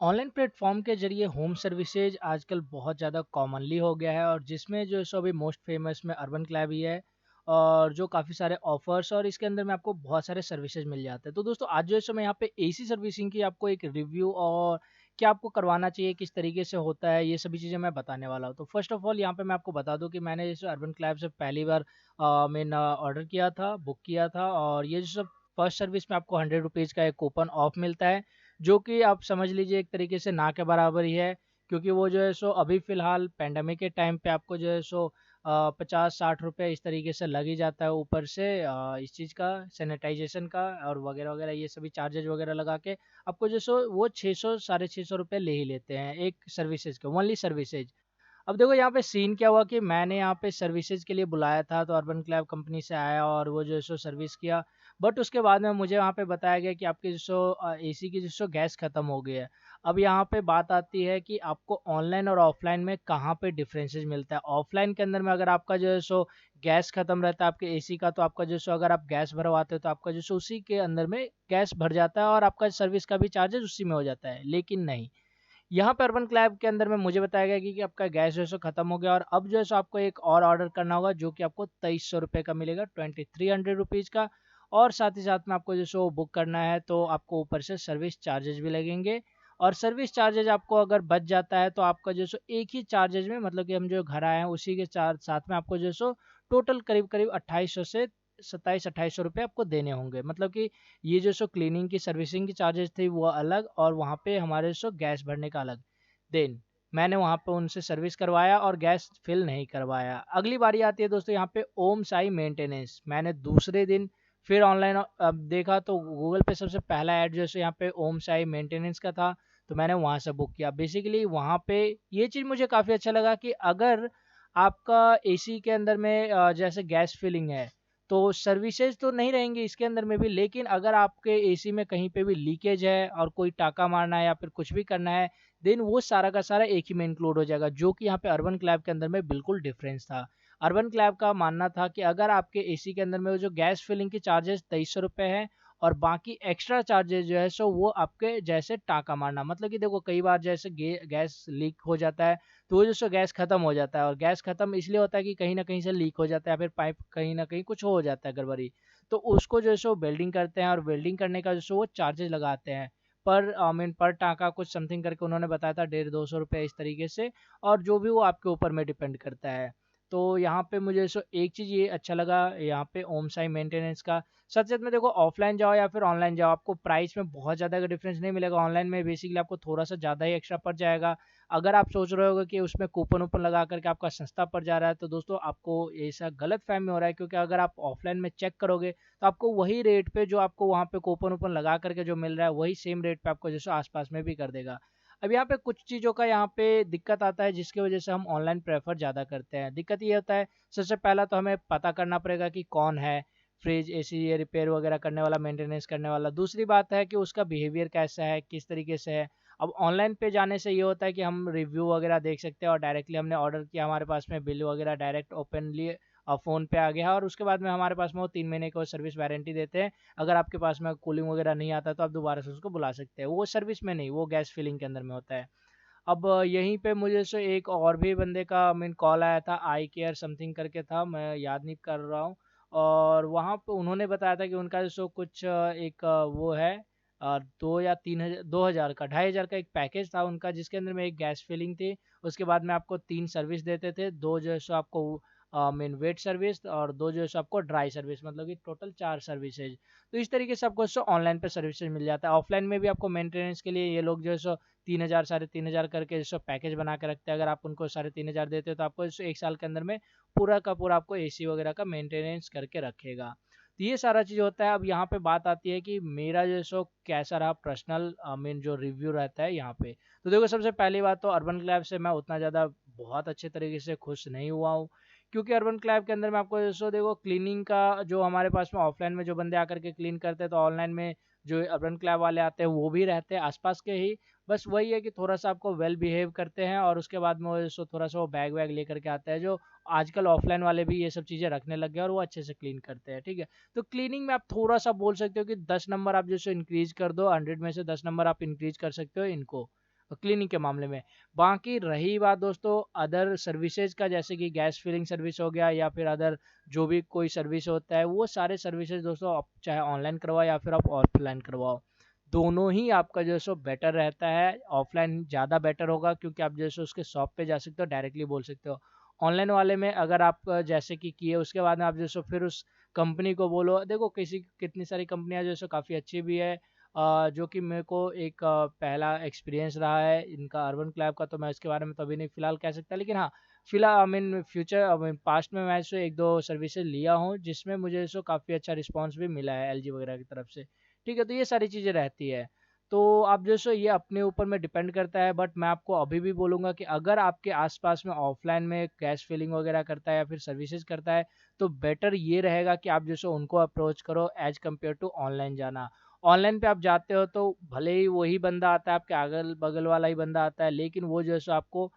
Online platform के जरिए home services आजकल बहुत ज़्यादा कॉमनली हो गया है और जिसमें जो है सो अभी मोस्ट फेमस में अर्बन क्लैब ही है। और जो काफ़ी सारे ऑफर्स और इसके अंदर में आपको बहुत सारे सर्विसेज मिल जाते हैं। तो दोस्तों आज जो है सो मैं यहाँ पे एसी सर्विसिंग की आपको एक रिव्यू और क्या आपको करवाना चाहिए, किस तरीके से होता है, ये सभी चीज़ें मैं बताने वाला हूँ। तो फर्स्ट ऑफ ऑल यहाँ पे मैं आपको बता दूँ कि मैंने जैसे अर्बन क्लैब से पहली बार मैंने ऑर्डर किया था, बुक किया था। और ये जो सब फर्स्ट सर्विस में आपको 100 रुपीज़ का एक कूपन ऑफ मिलता है, जो कि आप समझ लीजिए एक तरीके से ना के बराबर ही है। क्योंकि वो जो है सो अभी फ़िलहाल पैंडेमिक के टाइम पे आपको जो है सो 50-60 रुपए इस तरीके से लग ही जाता है ऊपर से इस चीज़ का सैनिटाइजेशन का और वगैरह वगैरह ये सभी चार्जेज वगैरह लगा के आपको जो सो वो 600 साढ़े 600 रुपये ले ही लेते हैं एक सर्विसेज के, ओनली सर्विसेज। अब देखो यहाँ पे सीन क्या हुआ कि मैंने यहाँ पे सर्विसेज के लिए बुलाया था, तो अर्बन क्लैब कंपनी से आया और वो जो है सो सर्विस किया। बट उसके बाद में मुझे वहाँ पे बताया गया कि आपकी जो सो एसी की जो सो गैस ख़त्म हो गई है। अब यहाँ पे बात आती है कि आपको ऑनलाइन और ऑफलाइन में कहाँ पे डिफरेंसेस मिलता है। ऑफलाइन के अंदर में अगर आपका जो है सो गैस ख़त्म रहता है आपके एसी का, तो आपका जो सो अगर आप गैस भरवाते हो तो आपका जो सो उसी के अंदर में गैस भर जाता है और आपका सर्विस का भी चार्जेस उसी में हो जाता है। लेकिन नहीं, यहाँ पे अर्बन क्लैब के अंदर में मुझे बताया गया कि आपका गैस जो है सो खत्म हो गया और अब जो है सो आपको एक और ऑर्डर करना होगा, जो कि आपको 2300 रुपये का मिलेगा, 2300 रुपीज़ का। और साथ ही साथ में आपको जो सो बुक करना है तो आपको ऊपर से सर्विस चार्जेस भी लगेंगे। और सर्विस चार्जेज आपको अगर बच जाता है तो आपका जो सो एक ही चार्जेज में, मतलब कि हम जो घर आए हैं उसी के चार्ज साथ में आपको जो सो टोटल करीब करीब 2800 से 2700-2800 रुपये आपको देने होंगे। मतलब कि ये जो सो क्लीनिंग की सर्विसिंग की चार्जेस थी वो अलग और वहाँ पे हमारे सो गैस भरने का अलग। देन मैंने वहाँ पे उनसे सर्विस करवाया और गैस फिल नहीं करवाया। अगली बारी आती है दोस्तों यहाँ पे ओम साई मेंटेनेंस। मैंने दूसरे दिन फिर ऑनलाइन देखा तो गूगल पे सबसे पहला ऐड जो है यहाँ पे ओम साई मेंटेनेंस का था। तो मैंने वहाँ से बुक किया। बेसिकली वहाँ पे ये चीज़ मुझे काफ़ी अच्छा लगा कि अगर आपका एसी के अंदर में जैसे गैस फिलिंग है तो सर्विसेज तो नहीं रहेंगी इसके अंदर में भी, लेकिन अगर आपके एसी में कहीं पे भी लीकेज है और कोई टाका मारना है या फिर कुछ भी करना है, देन वो सारा का सारा एक ही में इंक्लूड हो जाएगा, जो कि यहाँ पे अर्बन क्लैब के अंदर में बिल्कुल डिफरेंस था। अर्बन क्लैब का मानना था कि अगर आपके एसी के अंदर में वो जो गैस फिलिंग की चार्जेस 2300 रुपये है और बाकी एक्स्ट्रा चार्जेस जो है सो वो आपके जैसे टाका मारना, मतलब कि देखो कई बार जैसे गैस लीक हो जाता है तो वो जो सो गैस खत्म हो जाता है और गैस खत्म इसलिए होता है कि कहीं ना कहीं से लीक हो जाता है या फिर पाइप कहीं ना कहीं कुछ हो जाता है गड़बड़ी। तो उसको जो है सो वेल्डिंग करते हैं और वेल्डिंग करने का जो सो वो चार्जेस लगाते हैं पर आई मीन पर टाका कुछ समथिंग करके उन्होंने बताया था, 150-200 रुपये इस तरीके से। और जो भी वो आपके ऊपर में डिपेंड करता है। तो यहाँ पे मुझे सो एक चीज़ ये अच्छा लगा यहाँ पे ओम साई मेंटेनेंस का। सच सच में देखो ऑफलाइन जाओ या फिर ऑनलाइन जाओ आपको प्राइस में बहुत ज़्यादा का डिफरेंस नहीं मिलेगा। ऑनलाइन में बेसिकली आपको थोड़ा सा ज़्यादा ही एक्स्ट्रा पड़ जाएगा। अगर आप सोच रहे होगे कि उसमें कूपन ऊपन लगा करके आपका सस्ता पड़ जा रहा है तो दोस्तों आपको ऐसा गलत फहमी हो रहा है, क्योंकि अगर आप ऑफलाइन में चेक करोगे तो आपको वही रेट पे जो आपको वहाँ पे कूपन ऊपन लगा करके जो मिल रहा है वही सेम रेट पे आपको जैसे आसपास में भी कर देगा। अब यहाँ पे कुछ चीज़ों का यहाँ पे दिक्कत आता है जिसकी वजह से हम ऑनलाइन प्रेफर ज़्यादा करते हैं। दिक्कत ये होता है, सबसे पहला तो हमें पता करना पड़ेगा कि कौन है फ्रिज एसी ये रिपेयर वगैरह करने वाला, मेंटेनेंस करने वाला। दूसरी बात है कि उसका बिहेवियर कैसा है, किस तरीके से है। अब ऑनलाइन पे जाने से ये होता है कि हम रिव्यू वगैरह देख सकते हैं और डायरेक्टली हमने ऑर्डर किया, हमारे पास में बिल वगैरह डायरेक्ट ओपनली फ़ोन पे आ गया है और उसके बाद में हमारे पास में वो 3 महीने का सर्विस वारंटी देते हैं। अगर आपके पास में कूलिंग वगैरह नहीं आता तो आप दोबारा से उसको बुला सकते हैं। वो सर्विस में नहीं, वो गैस फिलिंग के अंदर में होता है। अब यहीं पे मुझे से एक और भी बंदे का कॉल आया था, आई केयर समथिंग करके था, मैं याद नहीं कर रहा हूँ। और वहाँ पे उन्होंने बताया था कि उनका जो सो कुछ एक वो है 2 या 3 हज़ार 2 हज़ार का 2,500 का एक पैकेज था उनका, जिसके अंदर में एक गैस फिलिंग थी। उसके बाद में आपको 3 सर्विस देते थे, दो जो है सो आपको वेट सर्विस और दो जो है सो आपको ड्राई सर्विस, मतलब कि टोटल 4 सर्विसेज। तो इस तरीके से आपको सो ऑनलाइन पे सर्विसेज मिल जाता है। ऑफलाइन में भी आपको मेंटेनेंस के लिए ये लोग जो है सो 3,000 3,500 करके जैसे पैकेज बना के रखते हैं। अगर आप उनको 3,500 देते हो तो आपको एक साल के अंदर में पूरा का पूरा आपको एसी वगैरह का मेंटेनेंस करके रखेगा। तो ये सारा चीज़ होता है। अब यहाँ पे बात आती है कि मेरा जो सो कैसा रहा पर्सनल जो रिव्यू रहता है यहाँ पे। तो देखो सबसे पहली बात तो अर्बन क्लैब से मैं उतना ज़्यादा बहुत अच्छे तरीके से खुश नहीं हुआ हूँ। क्योंकि अर्बन क्लैब के अंदर में आपको जो सो देखो क्लीनिंग का जो हमारे पास में ऑफलाइन में जो बंदे आकर के क्लीन करते हैं, तो ऑनलाइन में जो अर्बन क्लैब वाले आते हैं वो भी रहते हैं आसपास के ही। बस वही है कि थोड़ा-सा आपको वेल बिहेव करते हैं और उसके बाद में वो सो थोड़ा-सा वो बैग वैग लेकर के आता है, जो आजकल ऑफलाइन वाले भी ये सब चीज़ें रखने लग गए और वो अच्छे से क्लीन करते हैं, ठीक है? तो क्लीनिंग में आप थोड़ा-सा बोल सकते हो कि 10 नंबर आप जैसे इंक्रीज़ कर दो, 100 में से 10 नंबर आप इंक्रीज़ कर सकते हो इनको। क्लीनिंग के मामले में। बाकी रही बात दोस्तों अदर सर्विसेज का, जैसे कि गैस फिलिंग सर्विस हो गया या फिर अदर जो भी कोई सर्विस होता है, वो सारे सर्विसेज दोस्तों आप चाहे ऑनलाइन करवाओ या फिर आप ऑफलाइन करवाओ, दोनों ही आपका जो है सो बेटर रहता है। ऑफलाइन ज़्यादा बेटर होगा क्योंकि आप जैसे उसके शॉप पे जा सकते हो, डायरेक्टली बोल सकते हो। ऑनलाइन वाले में अगर आप जैसे कि किए उसके बाद में आप जैसे फिर उस कंपनी को बोलो, देखो किसी कितनी सारी कंपनियां जो है सो काफ़ी अच्छी भी है, जो कि मेरे को एक पहला एक्सपीरियंस रहा है इनका अर्बन क्लैब का, तो मैं इसके बारे में तो अभी नहीं फ़िलहाल कह सकता, लेकिन हाँ फिलहाल I mean future I mean past में मैं इससे एक दो सर्विसेज लिया हूँ जिसमें मुझे सो काफ़ी अच्छा रिस्पांस भी मिला है एलजी वगैरह की तरफ से। ठीक है, तो ये सारी चीज़ें रहती है। तो आप जो सो ये अपने ऊपर में डिपेंड करता है, बट मैं आपको अभी भी बोलूँगा कि अगर आपके आसपास में ऑफलाइन में कैश फिलिंग वगैरह करता है या फिर सर्विसेज करता है, तो बेटर ये रहेगा कि आप जो सो उनको अप्रोच करो एज कम्पेयर टू ऑनलाइन जाना। ऑनलाइन पे आप जाते हो तो भले ही वही बंदा आता है, आपके अगल बगल वाला ही बंदा आता है, लेकिन वो जो है सो आपको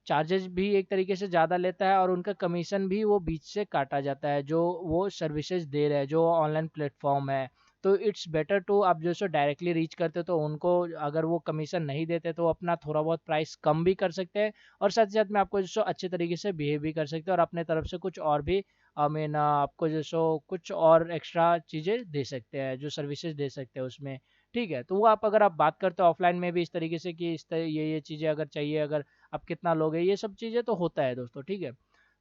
चार्जेस भी एक तरीके से ज़्यादा लेता है और उनका कमीशन भी वो बीच से काटा जाता है जो वो सर्विसेज दे रहे हैं, जो ऑनलाइन प्लेटफॉर्म है। तो इट्स बेटर टू आप जो सो डायरेक्टली रीच करते हो तो उनको अगर वो कमीशन नहीं देते तो अपना थोड़ा बहुत प्राइस कम भी कर सकते हैं, और साथ ही साथ में आपको जो सो अच्छे तरीके से बिहेव भी कर सकते हैं और अपने तरफ से कुछ और भी आई मीन आपको जो सो कुछ और एक्स्ट्रा चीज़ें दे सकते हैं, जो सर्विसेज दे सकते हैं उसमें। ठीक है, तो वो आप अगर आप बात करते हो ऑफलाइन में भी इस तरीके से कि इस तरह ये चीज़ें अगर चाहिए, अगर आप कितना लोगे, ये सब चीज़ें तो होता है दोस्तों। ठीक है,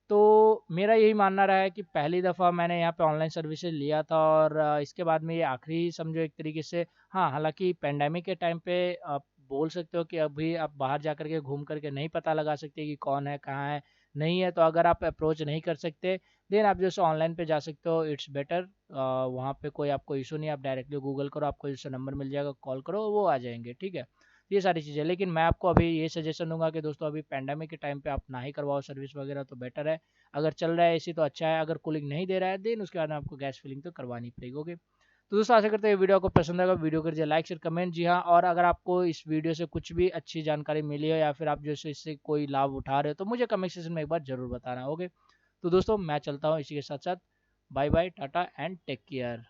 तो मेरा यही मानना रहा है कि पहली दफ़ा मैंने यहाँ पे ऑनलाइन सर्विसेज लिया था और इसके बाद में ये आखिरी समझो एक तरीके से। हाँ, हालांकि पेंडेमिक के टाइम पे आप बोल सकते हो कि अभी आप बाहर जा करके घूम करके नहीं पता लगा सकते कि कौन है कहाँ है नहीं है, तो अगर आप अप्रोच नहीं कर सकते देन आप जैसे ऑनलाइन पे जा सकते हो, इट्स बेटर। वहाँ पे कोई आपको इशू नहीं, आप डायरेक्टली गूगल करो, आपको जैसे नंबर मिल जाएगा, कॉल करो, वो आ जाएंगे। ठीक है, ये सारी चीज़ें, लेकिन मैं आपको अभी ये सजेशन दूंगा कि दोस्तों अभी पेंडेमिक के टाइम पे आप ना ही करवाओ सर्विस वगैरह, तो बेटर है। अगर चल रहा है एसी तो अच्छा है, अगर कूलिंग नहीं दे रहा है देन उसके बाद में आपको गैस फिलिंग तो करवानी पड़ेगी। ओके, तो दोस्तों आशा करते हैं वीडियो आपको पसंद आएगा, वीडियो कर दीजिए लाइक शेयर कमेंट। जी हाँ, और अगर आपको इस वीडियो से कुछ भी अच्छी जानकारी मिली हो या फिर आप जैसे इससे कोई लाभ उठा रहे हो तो मुझे कमेंट सेक्शन में एक बार जरूर बताना। ओके, तो दोस्तों मैं चलता हूँ इसी के साथ साथ, bye bye, tata and take care.